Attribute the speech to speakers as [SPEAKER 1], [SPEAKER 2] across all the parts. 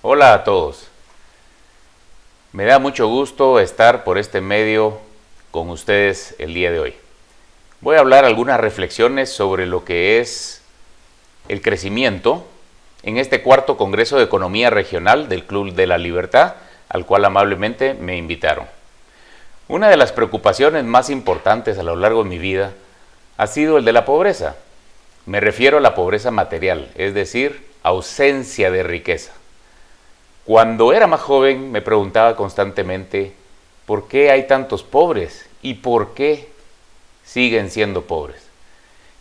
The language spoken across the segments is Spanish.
[SPEAKER 1] Hola a todos. Me da mucho gusto estar por este medio con ustedes el día de hoy. Voy a hablar algunas reflexiones sobre lo que es el crecimiento en este cuarto Congreso de Economía Regional del Club de la Libertad, al cual amablemente me invitaron. Una de las preocupaciones más importantes a lo largo de mi vida ha sido el de la pobreza. Me refiero a la pobreza material, es decir, ausencia de riqueza. Cuando era más joven me preguntaba constantemente ¿por qué hay tantos pobres? ¿Y por qué siguen siendo pobres?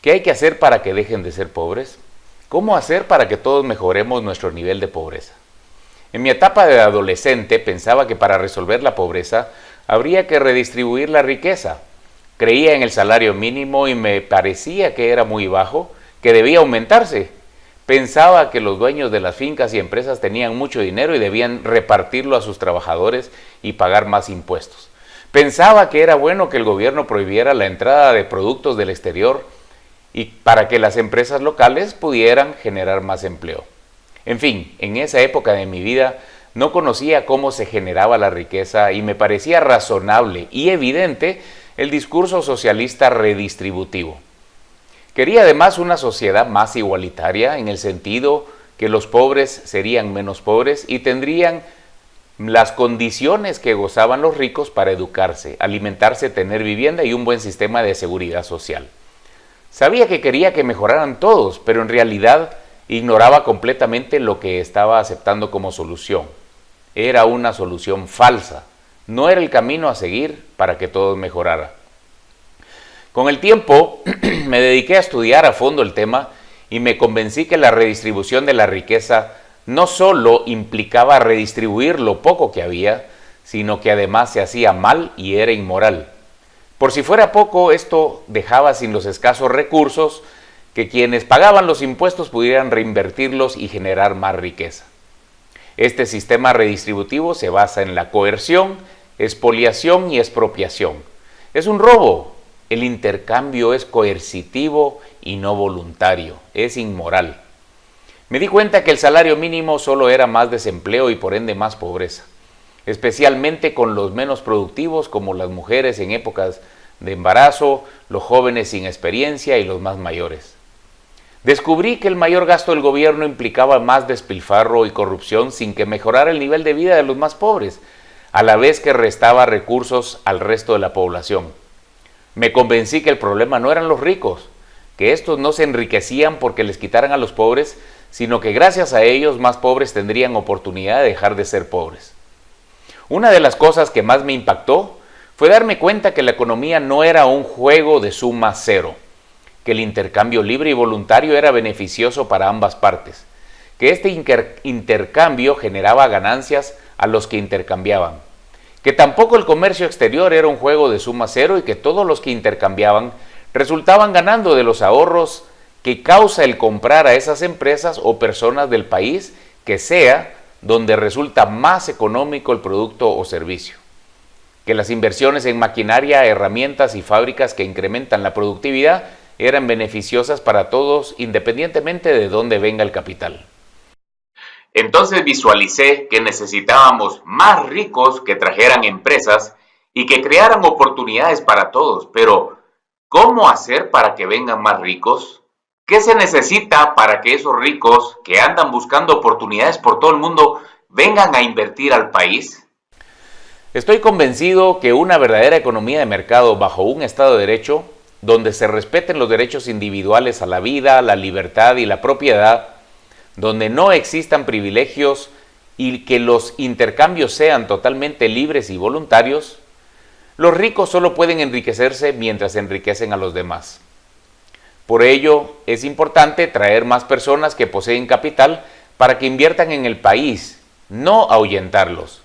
[SPEAKER 1] ¿Qué hay que hacer para que dejen de ser pobres? ¿Cómo hacer para que todos mejoremos nuestro nivel de pobreza? En mi etapa de adolescente pensaba que para resolver la pobreza habría que redistribuir la riqueza. Creía en el salario mínimo y me parecía que era muy bajo, que debía aumentarse. Pensaba que los dueños de las fincas y empresas tenían mucho dinero y debían repartirlo a sus trabajadores y pagar más impuestos. Pensaba que era bueno que el gobierno prohibiera la entrada de productos del exterior y para que las empresas locales pudieran generar más empleo. En fin, en esa época de mi vida no conocía cómo se generaba la riqueza y me parecía razonable y evidente el discurso socialista redistributivo. Quería además una sociedad más igualitaria en el sentido que los pobres serían menos pobres y tendrían las condiciones que gozaban los ricos para educarse, alimentarse, tener vivienda y un buen sistema de seguridad social. Sabía que quería que mejoraran todos, pero en realidad ignoraba completamente lo que estaba aceptando como solución. Era una solución falsa, no era el camino a seguir para que todo mejorara. Con el tiempo me dediqué a estudiar a fondo el tema y me convencí que la redistribución de la riqueza no solo implicaba redistribuir lo poco que había, sino que además se hacía mal y era inmoral. Por si fuera poco, esto dejaba sin los escasos recursos que quienes pagaban los impuestos pudieran reinvertirlos y generar más riqueza. Este sistema redistributivo se basa en la coerción, expoliación y expropiación. Es un robo. El intercambio es coercitivo y no voluntario, es inmoral. Me di cuenta que el salario mínimo solo era más desempleo y por ende más pobreza, especialmente con los menos productivos como las mujeres en épocas de embarazo, los jóvenes sin experiencia y los más mayores. Descubrí que el mayor gasto del gobierno implicaba más despilfarro y corrupción sin que mejorara el nivel de vida de los más pobres, a la vez que restaba recursos al resto de la población. Me convencí que el problema no eran los ricos, que estos no se enriquecían porque les quitaran a los pobres, sino que gracias a ellos más pobres tendrían oportunidad de dejar de ser pobres. Una de las cosas que más me impactó fue darme cuenta que la economía no era un juego de suma cero, que el intercambio libre y voluntario era beneficioso para ambas partes, que este intercambio generaba ganancias a los que intercambiaban, que tampoco el comercio exterior era un juego de suma cero y que todos los que intercambiaban resultaban ganando de los ahorros que causa el comprar a esas empresas o personas del país que sea donde resulta más económico el producto o servicio, que las inversiones en maquinaria, herramientas y fábricas que incrementan la productividad eran beneficiosas para todos independientemente de dónde venga el capital. Entonces visualicé que necesitábamos más ricos que trajeran empresas y que crearan oportunidades para todos, pero ¿cómo hacer para que vengan más ricos? ¿Qué se necesita para que esos ricos que andan buscando oportunidades por todo el mundo vengan a invertir al país? Estoy convencido que una verdadera economía de mercado bajo un Estado de Derecho, donde se respeten los derechos individuales a la vida, la libertad y la propiedad, donde no existan privilegios y que los intercambios sean totalmente libres y voluntarios, los ricos solo pueden enriquecerse mientras enriquecen a los demás. Por ello, es importante traer más personas que poseen capital para que inviertan en el país, no ahuyentarlos.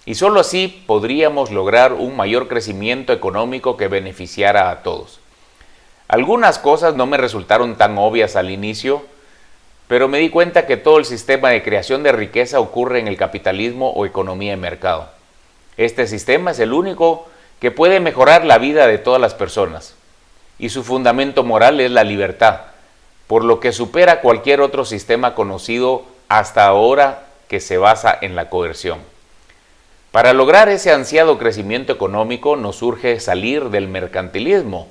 [SPEAKER 1] Y solo así podríamos lograr un mayor crecimiento económico que beneficiara a todos. Algunas cosas no me resultaron tan obvias al inicio, pero me di cuenta que todo el sistema de creación de riqueza ocurre en el capitalismo o economía de mercado. Este sistema es el único que puede mejorar la vida de todas las personas, y su fundamento moral es la libertad, por lo que supera cualquier otro sistema conocido hasta ahora que se basa en la coerción. Para lograr ese ansiado crecimiento económico nos urge salir del mercantilismo,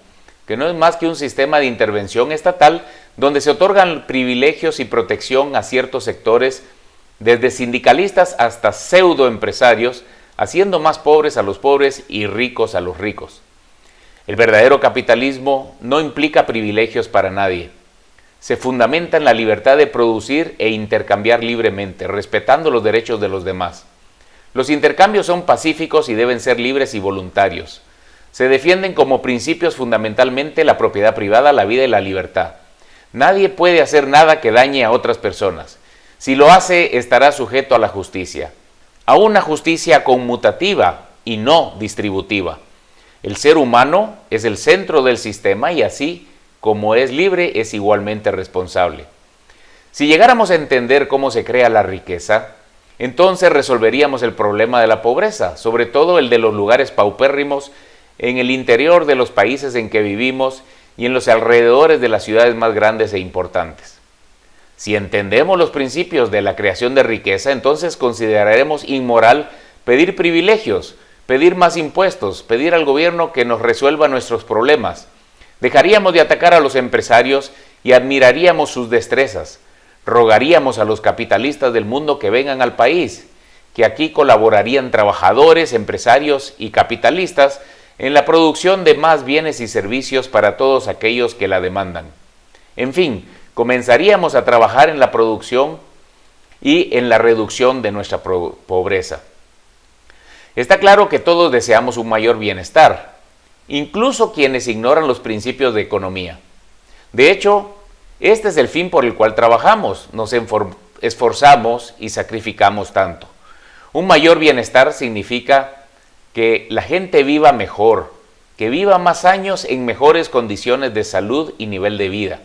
[SPEAKER 1] que no es más que un sistema de intervención estatal donde se otorgan privilegios y protección a ciertos sectores, desde sindicalistas hasta pseudoempresarios, haciendo más pobres a los pobres y ricos a los ricos. El verdadero capitalismo no implica privilegios para nadie. Se fundamenta en la libertad de producir e intercambiar libremente, respetando los derechos de los demás. Los intercambios son pacíficos y deben ser libres y voluntarios. Se defienden como principios fundamentalmente la propiedad privada, la vida y la libertad. Nadie puede hacer nada que dañe a otras personas. Si lo hace, estará sujeto a la justicia. A una justicia conmutativa y no distributiva. El ser humano es el centro del sistema y así, como es libre, es igualmente responsable. Si llegáramos a entender cómo se crea la riqueza, entonces resolveríamos el problema de la pobreza, sobre todo el de los lugares paupérrimos en el interior de los países en que vivimos y en los alrededores de las ciudades más grandes e importantes. Si entendemos los principios de la creación de riqueza, entonces consideraremos inmoral pedir privilegios, pedir más impuestos, pedir al gobierno que nos resuelva nuestros problemas. Dejaríamos de atacar a los empresarios y admiraríamos sus destrezas. Rogaríamos a los capitalistas del mundo que vengan al país, que aquí colaborarían trabajadores, empresarios y capitalistas en la producción de más bienes y servicios para todos aquellos que la demandan. En fin, comenzaríamos a trabajar en la producción y en la reducción de nuestra pobreza. Está claro que todos deseamos un mayor bienestar, incluso quienes ignoran los principios de economía. De hecho, este es el fin por el cual trabajamos, nos esforzamos y sacrificamos tanto. Un mayor bienestar significa que la gente viva mejor, que viva más años en mejores condiciones de salud y nivel de vida.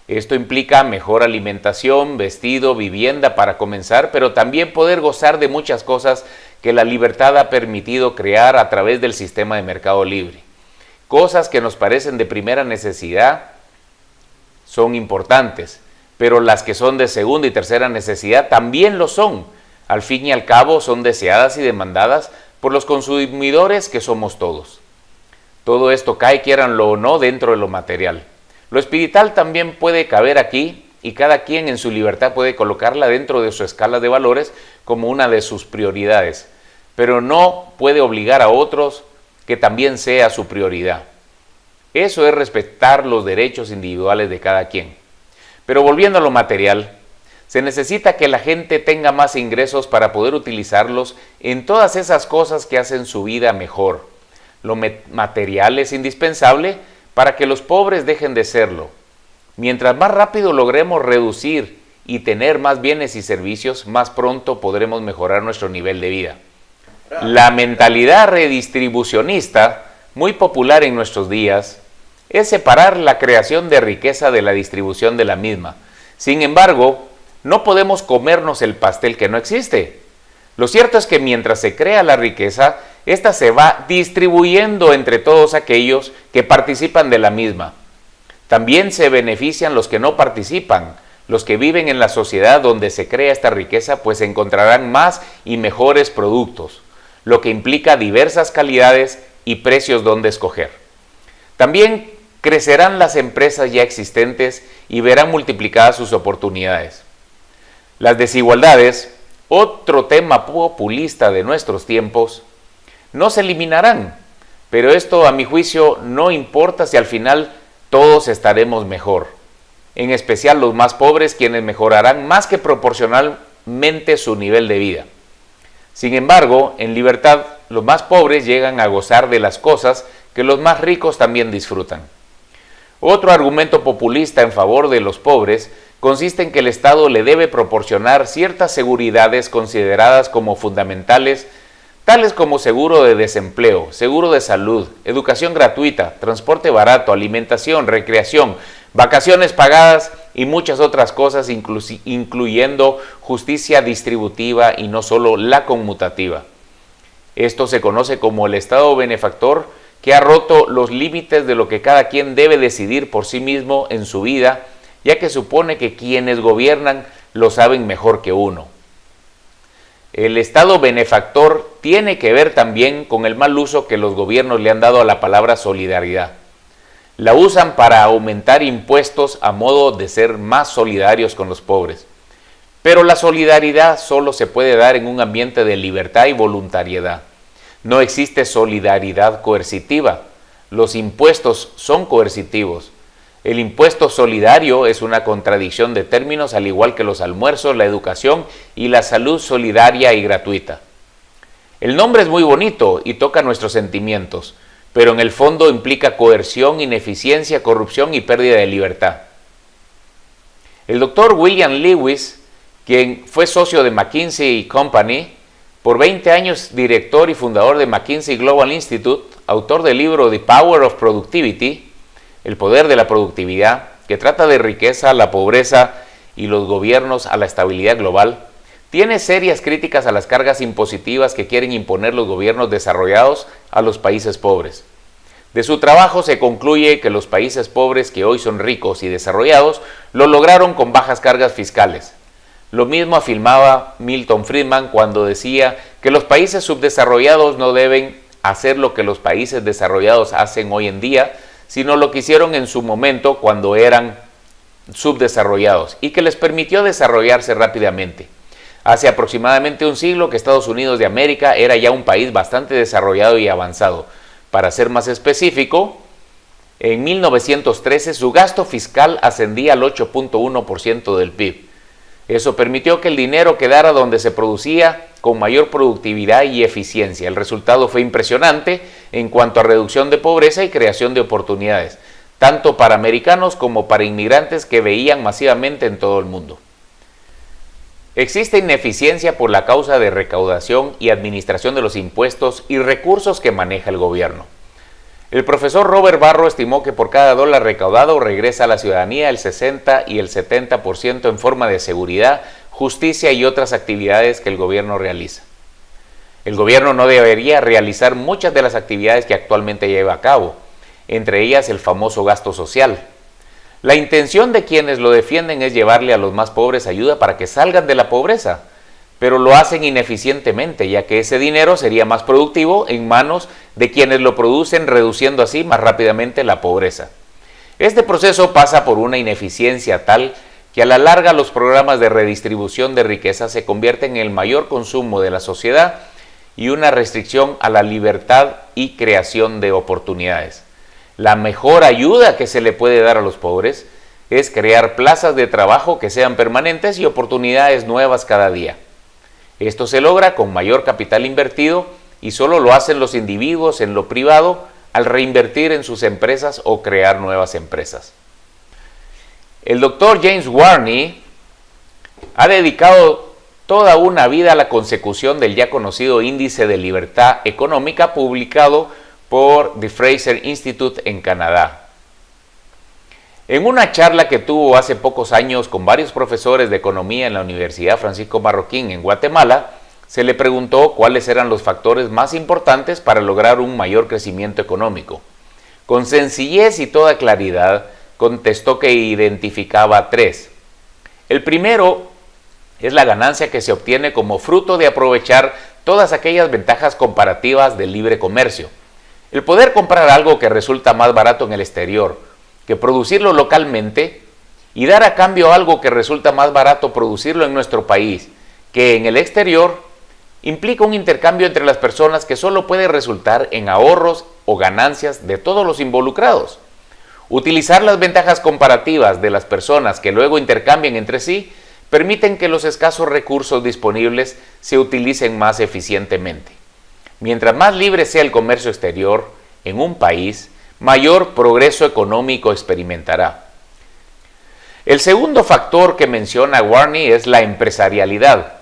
[SPEAKER 1] Esto implica mejor alimentación, vestido, vivienda para comenzar, pero también poder gozar de muchas cosas que la libertad ha permitido crear a través del sistema de mercado libre. Cosas que nos parecen de primera necesidad son importantes, pero las que son de segunda y tercera necesidad también lo son. Al fin y al cabo son deseadas y demandadas por los consumidores que somos todos. Todo esto cae, quieranlo o no, dentro de lo material. Lo espiritual también puede caber aquí y cada quien en su libertad puede colocarla dentro de su escala de valores como una de sus prioridades, pero no puede obligar a otros que también sea su prioridad. Eso es respetar los derechos individuales de cada quien. Pero volviendo a lo material, se necesita que la gente tenga más ingresos para poder utilizarlos en todas esas cosas que hacen su vida mejor. Lo material es indispensable para que los pobres dejen de serlo. Mientras más rápido logremos reducir y tener más bienes y servicios, más pronto podremos mejorar nuestro nivel de vida. La mentalidad redistribucionista, muy popular en nuestros días, es separar la creación de riqueza de la distribución de la misma. Sin embargo, no podemos comernos el pastel que no existe. Lo cierto es que mientras se crea la riqueza, ésta se va distribuyendo entre todos aquellos que participan de la misma. También se benefician los que no participan. Los que viven en la sociedad donde se crea esta riqueza, pues encontrarán más y mejores productos, lo que implica diversas calidades y precios donde escoger. También crecerán las empresas ya existentes y verán multiplicadas sus oportunidades. Las desigualdades, otro tema populista de nuestros tiempos, no se eliminarán, pero esto a mi juicio no importa si al final todos estaremos mejor, en especial los más pobres, quienes mejorarán más que proporcionalmente su nivel de vida. Sin embargo, en libertad, los más pobres llegan a gozar de las cosas que los más ricos también disfrutan. Otro argumento populista en favor de los pobres consiste en que el Estado le debe proporcionar ciertas seguridades consideradas como fundamentales, tales como seguro de desempleo, seguro de salud, educación gratuita, transporte barato, alimentación, recreación, vacaciones pagadas y muchas otras cosas, incluyendo justicia distributiva y no solo la conmutativa. Esto se conoce como el Estado benefactor, que ha roto los límites de lo que cada quien debe decidir por sí mismo en su vida, ya que supone que quienes gobiernan lo saben mejor que uno. El Estado benefactor tiene que ver también con el mal uso que los gobiernos le han dado a la palabra solidaridad. La usan para aumentar impuestos a modo de ser más solidarios con los pobres. Pero la solidaridad solo se puede dar en un ambiente de libertad y voluntariedad. No existe solidaridad coercitiva. Los impuestos son coercitivos. El impuesto solidario es una contradicción de términos, al igual que los almuerzos, la educación y la salud solidaria y gratuita. El nombre es muy bonito y toca nuestros sentimientos, pero en el fondo implica coerción, ineficiencia, corrupción y pérdida de libertad. El doctor William Lewis, quien fue socio de McKinsey & Company, por 20 años director y fundador de McKinsey Global Institute, autor del libro The Power of Productivity, El poder de la productividad, que trata de riqueza, la pobreza y los gobiernos a la estabilidad global, tiene serias críticas a las cargas impositivas que quieren imponer los gobiernos desarrollados a los países pobres. De su trabajo se concluye que los países pobres, que hoy son ricos y desarrollados, lo lograron con bajas cargas fiscales. Lo mismo afirmaba Milton Friedman cuando decía que los países subdesarrollados no deben hacer lo que los países desarrollados hacen hoy en día, sino lo que hicieron en su momento cuando eran subdesarrollados y que les permitió desarrollarse rápidamente. Hace aproximadamente un siglo que Estados Unidos de América era ya un país bastante desarrollado y avanzado. Para ser más específico, en 1913 su gasto fiscal ascendía al 8.1% del PIB. Eso permitió que el dinero quedara donde se producía con mayor productividad y eficiencia. El resultado fue impresionante en cuanto a reducción de pobreza y creación de oportunidades, tanto para americanos como para inmigrantes que veían masivamente en todo el mundo. Existe ineficiencia por la causa de recaudación y administración de los impuestos y recursos que maneja el gobierno. El profesor Robert Barro estimó que por cada dólar recaudado regresa a la ciudadanía el 60 y el 70% en forma de seguridad, justicia y otras actividades que el gobierno realiza. El gobierno no debería realizar muchas de las actividades que actualmente lleva a cabo, entre ellas el famoso gasto social. La intención de quienes lo defienden es llevarle a los más pobres ayuda para que salgan de la pobreza, pero lo hacen ineficientemente, ya que ese dinero sería más productivo en manos de quienes lo producen, reduciendo así más rápidamente la pobreza. Este proceso pasa por una ineficiencia tal que a la larga los programas de redistribución de riqueza se convierten en el mayor consumo de la sociedad y una restricción a la libertad y creación de oportunidades. La mejor ayuda que se le puede dar a los pobres es crear plazas de trabajo que sean permanentes y oportunidades nuevas cada día. Esto se logra con mayor capital invertido y solo lo hacen los individuos en lo privado al reinvertir en sus empresas o crear nuevas empresas. El doctor James Warney ha dedicado toda una vida a la consecución del ya conocido Índice de Libertad Económica publicado por The Fraser Institute en Canadá. En una charla que tuvo hace pocos años con varios profesores de economía en la Universidad Francisco Marroquín en Guatemala, se le preguntó cuáles eran los factores más importantes para lograr un mayor crecimiento económico. Con sencillez y toda claridad, contestó que identificaba tres. El primero es la ganancia que se obtiene como fruto de aprovechar todas aquellas ventajas comparativas del libre comercio. El poder comprar algo que resulta más barato en el exterior que producirlo localmente y dar a cambio algo que resulta más barato producirlo en nuestro país que en el exterior, implica un intercambio entre las personas que solo puede resultar en ahorros o ganancias de todos los involucrados. Utilizar las ventajas comparativas de las personas que luego intercambian entre sí permiten que los escasos recursos disponibles se utilicen más eficientemente. Mientras más libre sea el comercio exterior en un país, mayor progreso económico experimentará. El segundo factor que menciona Warney es la empresarialidad.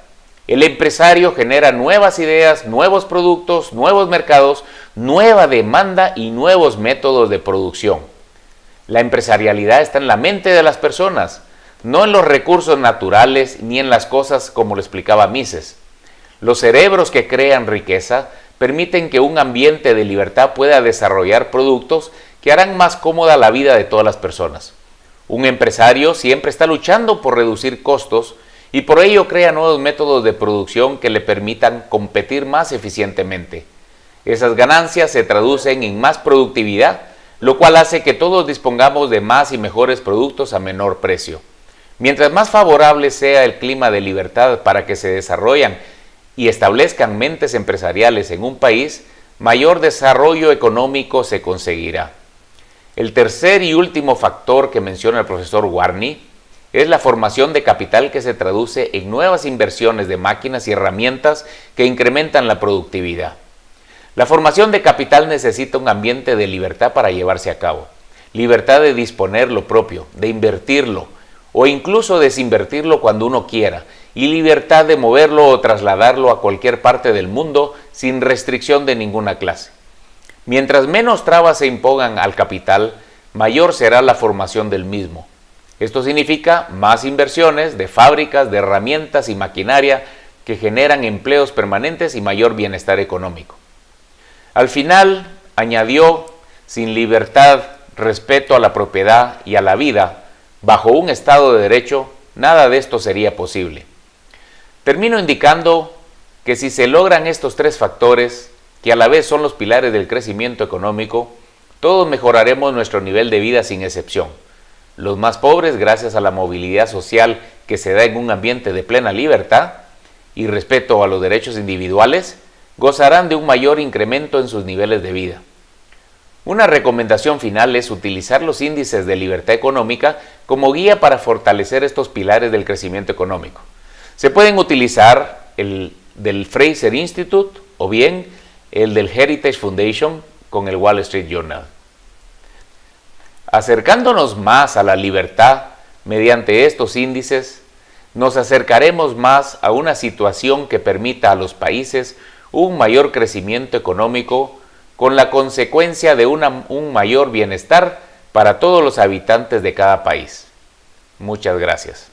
[SPEAKER 1] El empresario genera nuevas ideas, nuevos productos, nuevos mercados, nueva demanda y nuevos métodos de producción. La empresarialidad está en la mente de las personas, no en los recursos naturales ni en las cosas como lo explicaba Mises. Los cerebros que crean riqueza permiten que un ambiente de libertad pueda desarrollar productos que harán más cómoda la vida de todas las personas. Un empresario siempre está luchando por reducir costos y por ello crea nuevos métodos de producción que le permitan competir más eficientemente. Esas ganancias se traducen en más productividad, lo cual hace que todos dispongamos de más y mejores productos a menor precio. Mientras más favorable sea el clima de libertad para que se desarrollen y establezcan mentes empresariales en un país, mayor desarrollo económico se conseguirá. El tercer y último factor que menciona el profesor Warney es la formación de capital, que se traduce en nuevas inversiones de máquinas y herramientas que incrementan la productividad. La formación de capital necesita un ambiente de libertad para llevarse a cabo. Libertad de disponer lo propio, de invertirlo o incluso desinvertirlo cuando uno quiera, y libertad de moverlo o trasladarlo a cualquier parte del mundo sin restricción de ninguna clase. Mientras menos trabas se impongan al capital, mayor será la formación del mismo. Esto significa más inversiones de fábricas, de herramientas y maquinaria que generan empleos permanentes y mayor bienestar económico. Al final, añadió, sin libertad, respeto a la propiedad y a la vida, bajo un Estado de Derecho, nada de esto sería posible. Termino indicando que si se logran estos tres factores, que a la vez son los pilares del crecimiento económico, todos mejoraremos nuestro nivel de vida sin excepción. Los más pobres, gracias a la movilidad social que se da en un ambiente de plena libertad y respeto a los derechos individuales, gozarán de un mayor incremento en sus niveles de vida. Una recomendación final es utilizar los índices de libertad económica como guía para fortalecer estos pilares del crecimiento económico. Se pueden utilizar el del Fraser Institute o bien el del Heritage Foundation con el Wall Street Journal. Acercándonos más a la libertad mediante estos índices, nos acercaremos más a una situación que permita a los países un mayor crecimiento económico, con la consecuencia de un mayor bienestar para todos los habitantes de cada país. Muchas gracias.